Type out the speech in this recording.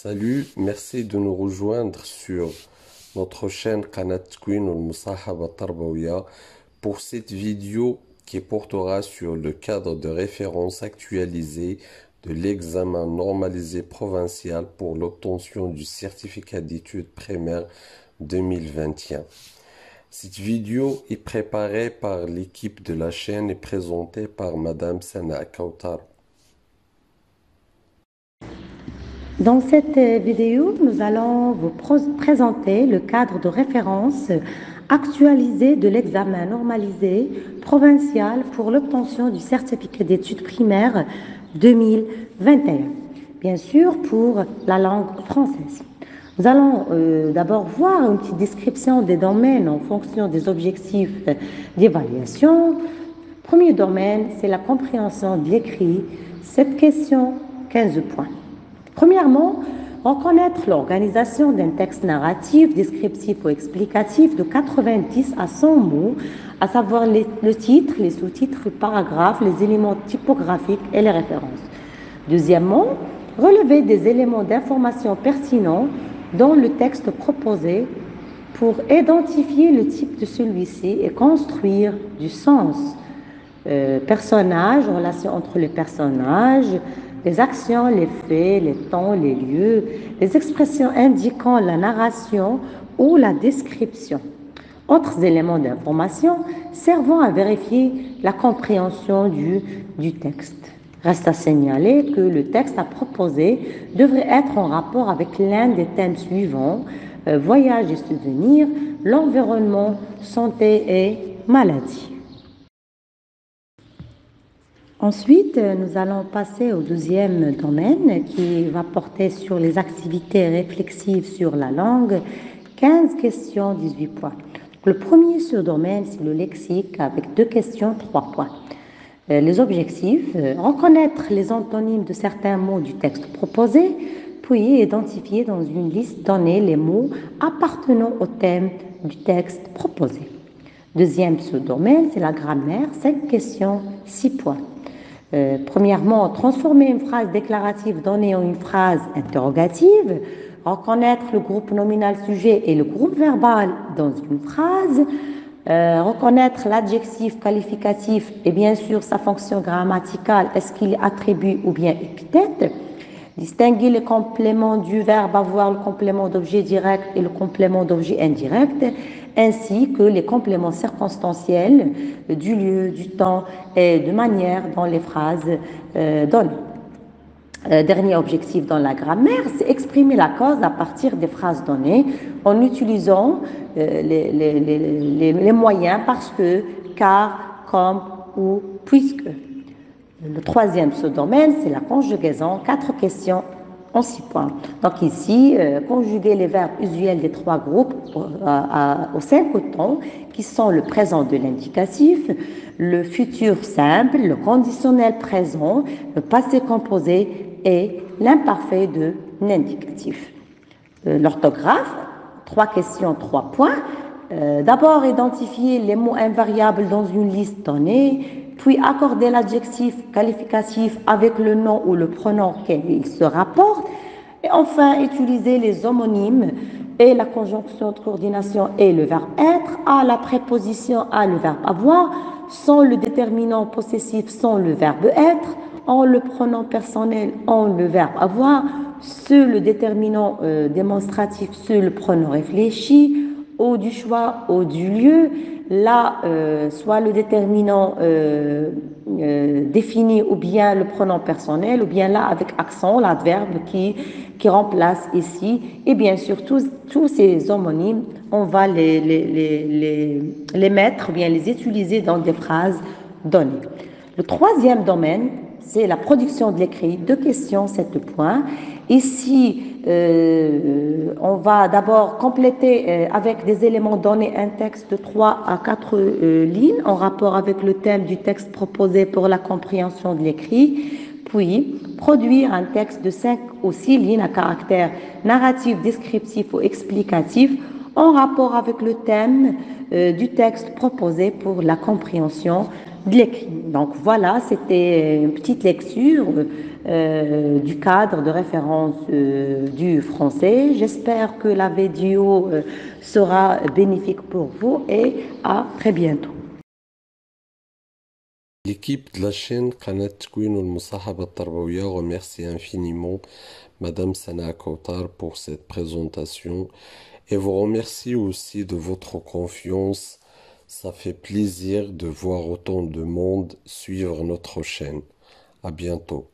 Salut, merci de nous rejoindre sur notre chaîne Qanat Queen ou Musahaba Tarbawiya pour cette vidéo qui portera sur le cadre de référence actualisé de l'examen normalisé provincial pour l'obtention du certificat d'études primaires 2021. Cette vidéo est préparée par l'équipe de la chaîne et présentée par Madame Sana Kautar. Dans cette vidéo, nous allons vous présenter le cadre de référence actualisé de l'examen normalisé provincial pour l'obtention du certificat d'études primaires 2021, bien sûr pour la langue française. Nous allons d'abord voir une petite description des domaines en fonction des objectifs d'évaluation. Premier domaine, c'est la compréhension de l'écrit. Cette question, 15 points. Premièrement, reconnaître l'organisation d'un texte narratif, descriptif ou explicatif de 90 à 100 mots, à savoir le titre, les sous-titres, le paragraphe, les éléments typographiques et les références. Deuxièmement, relever des éléments d'information pertinents dans le texte proposé pour identifier le type de celui-ci et construire du sens. Personnages, relations entre les personnages, les actions, les faits, les temps, les lieux, les expressions indiquant la narration ou la description. Autres éléments d'information servant à vérifier la compréhension du texte. Reste à signaler que le texte à proposer devrait être en rapport avec l'un des thèmes suivants: voyage et souvenirs, l'environnement, santé et maladie. Ensuite, nous allons passer au deuxième domaine qui va porter sur les activités réflexives sur la langue. 15 questions, 18 points. Le premier sous-domaine, c'est le lexique avec 2 questions, 3 points. Les objectifs, reconnaître les antonymes de certains mots du texte proposé, puis identifier dans une liste donnée les mots appartenant au thème du texte proposé. Deuxième sous-domaine, c'est la grammaire, 5 questions, 6 points. Premièrement, transformer une phrase déclarative donnée en une phrase interrogative, reconnaître le groupe nominal sujet et le groupe verbal dans une phrase, reconnaître l'adjectif qualificatif et bien sûr sa fonction grammaticale, est-ce qu'il est attribut ou bien épithète, distinguer les compléments du verbe avoir, le complément d'objet direct et le complément d'objet indirect, ainsi que les compléments circonstanciels du lieu, du temps et de manière dans les phrases données. Dernier objectif dans la grammaire, c'est exprimer la cause à partir des phrases données en utilisant les moyens parce que, car, comme ou puisque. Le troisième sous-domaine, c'est la conjugaison, 4 questions en 6 points. Donc ici, conjuguer les verbes usuels des 3 groupes aux 5 temps, qui sont le présent de l'indicatif, le futur simple, le conditionnel présent, le passé composé et l'imparfait de l'indicatif. L'orthographe, 3 questions, 3 points. D'abord, identifier les mots invariables dans une liste donnée, puis accorder l'adjectif qualificatif avec le nom ou le pronom qu'il se rapporte, et enfin utiliser les homonymes et la conjonction de coordination et le verbe être, à la préposition à le verbe avoir, sans le déterminant possessif, sans le verbe être, en le pronom personnel, en le verbe avoir, sur le déterminant démonstratif, sur le pronom réfléchi, au du choix, au du lieu, là, soit le déterminant défini ou bien le pronom personnel, ou bien là avec accent, l'adverbe qui remplace ici. Et bien sûr, tous ces homonymes, on va les mettre, ou bien les utiliser dans des phrases données. Le troisième domaine, c'est la production de l'écrit. 2 questions, 7 points. Ici, on va d'abord compléter avec des éléments donnés un texte de 3 à 4 lignes en rapport avec le thème du texte proposé pour la compréhension de l'écrit, puis produire un texte de 5 ou 6 lignes à caractère narratif, descriptif ou explicatif en rapport avec le thème du texte proposé pour la compréhension de l'écrit. Donc voilà, c'était une petite lecture du cadre de référence du français. J'espère que la vidéo sera bénéfique pour vous et à très bientôt. L'équipe de la chaîne Qanat Tkwin al-Musahaba al-Tarbawiyya remercie infiniment Madame Sana Kautar pour cette présentation et vous remercie aussi de votre confiance. Ça fait plaisir de voir autant de monde suivre notre chaîne. À bientôt.